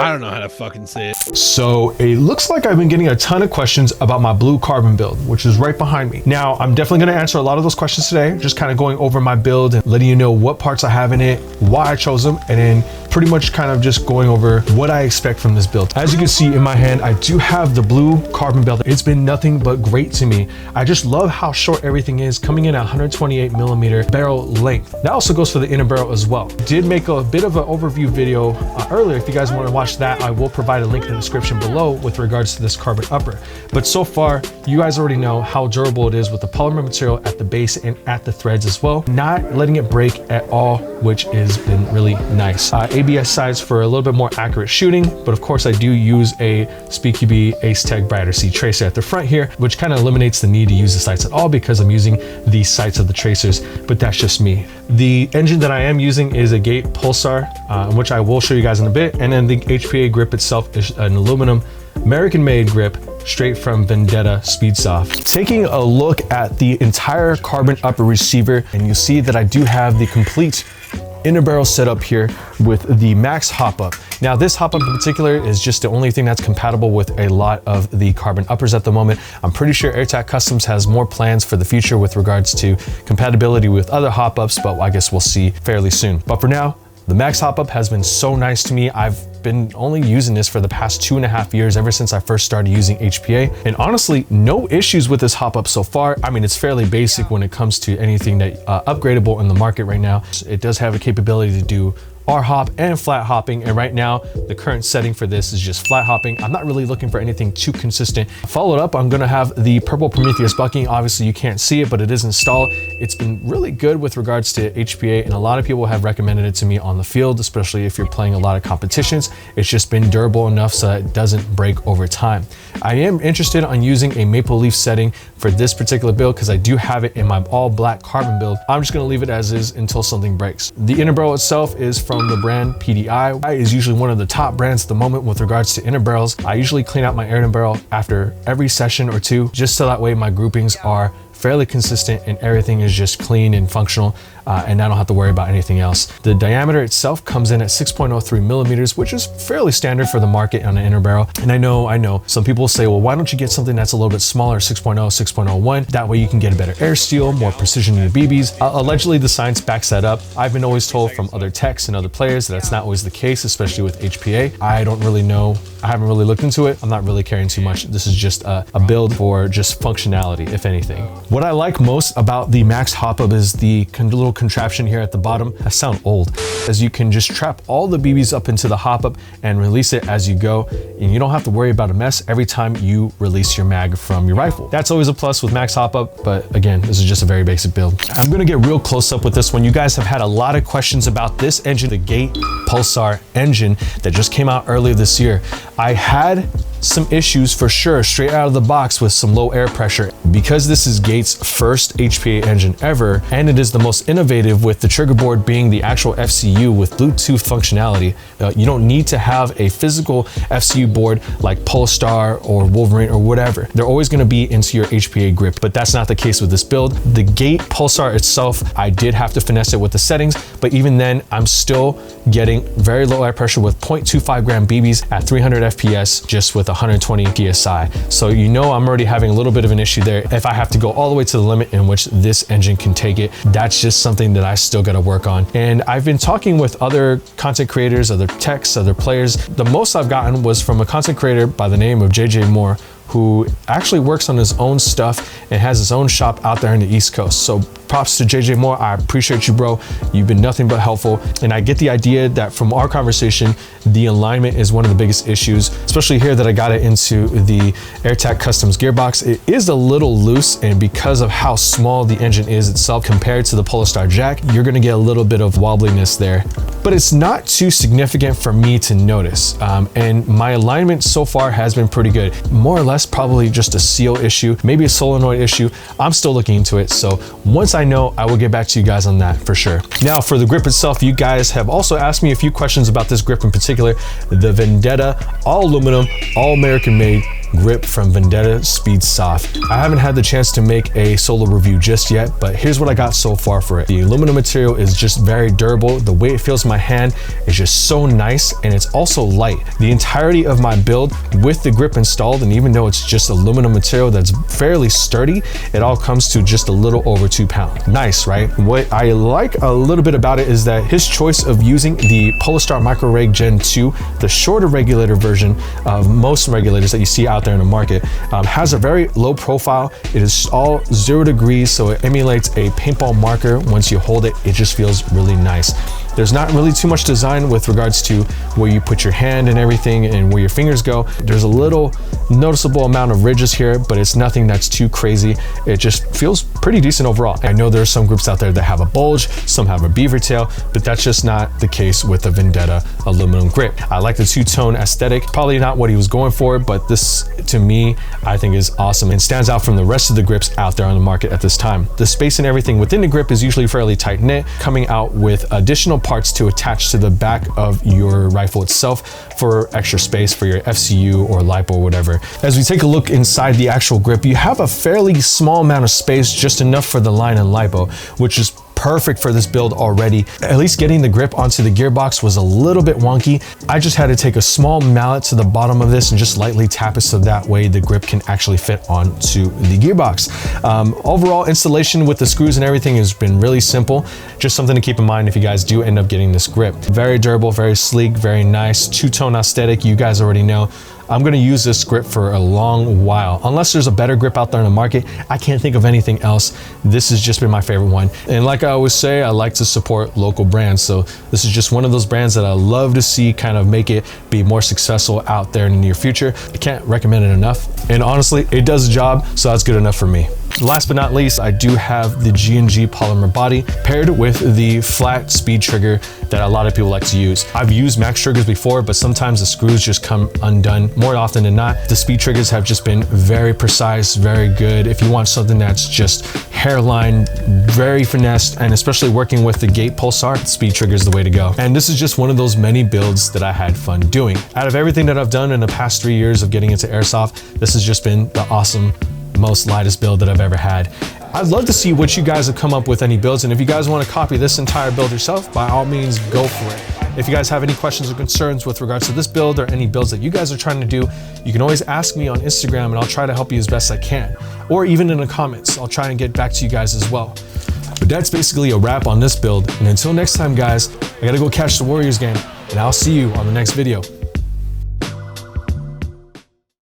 I don't know how to fucking say it. So it looks like I've been getting a ton of questions about my blue carbon build, which is right behind me. Now, I'm definitely gonna answer a lot of those questions today, just kind of going over my build and letting you know what parts I have in it, why I chose them, and then pretty much kind of just going over what I expect from this build. As you can see in my hand, I do have the blue carbon build. It's been nothing but great to me. I just love how short everything is, coming in at 128 millimeter barrel length. That also goes for the inner barrel as well. Did make a bit of an overview video earlier. If you guys want to watch that, I will provide a link in the description below with regards to this carbon upper. But so far, you guys already know how durable it is with the polymer material at the base and at the threads as well. Not letting it break at all, which has been really nice. ABS sights for a little bit more accurate shooting, but of course I do use a SpeedQB AceTech Brighter C tracer at the front here, which kind of eliminates the need to use the sights at all because I'm using the sights of the tracers, but that's just me. The engine that I am using is a Gate PULSAR, which I will show you guys in a bit, and then the HPA grip itself is an aluminum American-made grip straight from VENDETTA Speedsoft. Taking a look at the entire carbon upper receiver, and you see that I do have the complete inner barrel setup here with the MAXX hop-up. Now this hop-up in particular is just the only thing that's compatible with a lot of the carbon uppers at the moment. I'm pretty sure AirTac Customs has more plans for the future with regards to compatibility with other hop-ups, but I guess we'll see fairly soon. But for now, the MAXX hop-up has been so nice to me. I've been only using this for the past 2.5 years, ever since I first started using HPA. And honestly, no issues with this hop-up so far. I mean, it's fairly basic when it comes to anything that upgradable in the market right now. It does have a capability to do R-hop and flat hopping, and right now the current setting for this is just flat hopping. I'm not really looking for anything too consistent. Followed up, I'm gonna have the purple PROMETHEUS bucking. Obviously you can't see it, but it is installed. It's been really good with regards to HPA, and a lot of people have recommended it to me on the field, especially if you're playing a lot of competitions. It's just been durable enough so that it doesn't break over time. I am interested on using a maple leaf setting for this particular build because I do have it in my all black carbon build. I'm just gonna leave it as is until something breaks. The inner barrel itself is from the brand PDI. It is usually one of the top brands at the moment with regards to inner barrels. I usually clean out my inner barrel after every session or two, just so that way my groupings are fairly consistent and everything is just clean and functional, and I don't have to worry about anything else. The diameter itself comes in at 6.03 millimeters, which is fairly standard for the market on an inner barrel. And I know some people say, well, why don't you get something that's a little bit smaller, 6.0, 6.01? That way you can get a better air steal, more precision in your BBs. Allegedly, the science backs that up. I've been always told from other techs and other players that that's not always the case, especially with HPA. I don't really know. I haven't really looked into it. I'm not really caring too much. This is just a build for just functionality, if anything. What I like most about the MAXX hop-up is the little contraption here at the bottom. I sound old. As you can just trap all the BBs up into the hop-up and release it as you go, and you don't have to worry about a mess every time you release your mag from your rifle. That's always a plus with MAXX hop-up, but again, this is just a very basic build. I'm gonna get real close up with this one. You guys have had a lot of questions about this engine, the Gate PULSAR engine that just came out earlier this year. I had some issues for sure straight out of the box with some low air pressure. Because this is Gate's first HPA engine ever, and it is the most innovative with the trigger board being the actual FCU with Bluetooth functionality, you don't need to have a physical FCU board like PULSAR or Wolverine or whatever. They're always gonna be into your HPA grip, but that's not the case with this build. The Gate PULSAR itself, I did have to finesse it with the settings, but even then, I'm still getting very low air pressure with 0.25 gram BBs at 300 FPS just with 120 PSI. So you know I'm already having a little bit of an issue there. If I have to go all the way to the limit in which this engine can take it, that's just something that I still gotta work on. And I've been talking with other content creators, other techs, other players. The most I've gotten was from a content creator by the name of JJ Moore, who actually works on his own stuff and has his own shop out there in the East Coast. So props to JJ Moore. I appreciate you, bro. You've been nothing but helpful. And I get the idea that from our conversation, the alignment is one of the biggest issues, especially here that I got it into the AirTac Customs gearbox. It is a little loose, and because of how small the engine is itself compared to the Polestar jack, you're gonna get a little bit of wobbliness there. But it's not too significant for me to notice. And my alignment so far has been pretty good. More or less probably just a seal issue, maybe a solenoid issue. I'm still looking into it. So once I know, I will get back to you guys on that for sure. Now for the grip itself, you guys have also asked me a few questions about this grip in particular, the VENDETTA all aluminum, all American made grip from VENDETTA Speed Soft. I haven't had the chance to make a solo review just yet, but here's what I got so far for it. The aluminum material is just very durable. The way it feels in my hand is just so nice, and it's also light. The entirety of my build with the grip installed, and even though it's just aluminum material that's fairly sturdy, it all comes to just a little over 2 pounds. Nice, right? What I like a little bit about it is that his choice of using the PULSAR Micro Reg Gen 2, the shorter regulator version of most regulators that you see out there in the market, has a very low profile. It is all 0 degrees, so it emulates a paintball marker. Once you hold it, it just feels really nice. There's not really too much design with regards to where you put your hand and everything and where your fingers go. There's a little noticeable amount of ridges here, but it's nothing that's too crazy. It just feels pretty decent overall. I know there's some grips out there that have a bulge, some have a beaver tail, but that's just not the case with the VENDETTA aluminum grip. I like the two-tone aesthetic. Probably not what he was going for, but this, to me, I think is awesome and stands out from the rest of the grips out there on the market at this time. The space and everything within the grip is usually fairly tight knit, coming out with additional parts to attach to the back of your rifle itself for extra space for your FCU or LiPo or whatever. As we take a look inside the actual grip, you have a fairly small amount of space, just enough for the line and LiPo, which is perfect for this build already. At least getting the grip onto the gearbox was a little bit wonky. I just had to take a small mallet to the bottom of this and just lightly tap it so that way the grip can actually fit onto the gearbox. Overall installation with the screws and everything has been really simple. Just something to keep in mind if you guys do end up getting this grip. Very durable, very sleek, very nice. Two-tone aesthetic, you guys already know. I'm gonna use this grip for a long while. Unless there's a better grip out there in the market, I can't think of anything else. This has just been my favorite one. And like I always say, I like to support local brands. So this is just one of those brands that I love to see kind of make it be more successful out there in the near future. I can't recommend it enough. And honestly, it does the job, so that's good enough for me. Last but not least, I do have the G&G polymer body paired with the flat speed trigger that a lot of people like to use. I've used MAXX triggers before, but sometimes the screws just come undone. More often than not, the speed triggers have just been very precise, very good. If you want something that's just hairline, very finessed, and especially working with the gate PULSAR, speed trigger is the way to go. And this is just one of those many builds that I had fun doing. Out of everything that I've done in the past 3 years of getting into airsoft, this has just been the awesome, most lightest build that I've ever had. I'd love to see what you guys have come up with, any builds, and if you guys want to copy this entire build yourself, by all means, go for it. If you guys have any questions or concerns with regards to this build or any builds that you guys are trying to do, you can always ask me on Instagram and I'll try to help you as best I can. Or even in the comments, I'll try and get back to you guys as well. But that's basically a wrap on this build. And until next time, guys, I gotta go catch the Warriors game, and I'll see you on the next video.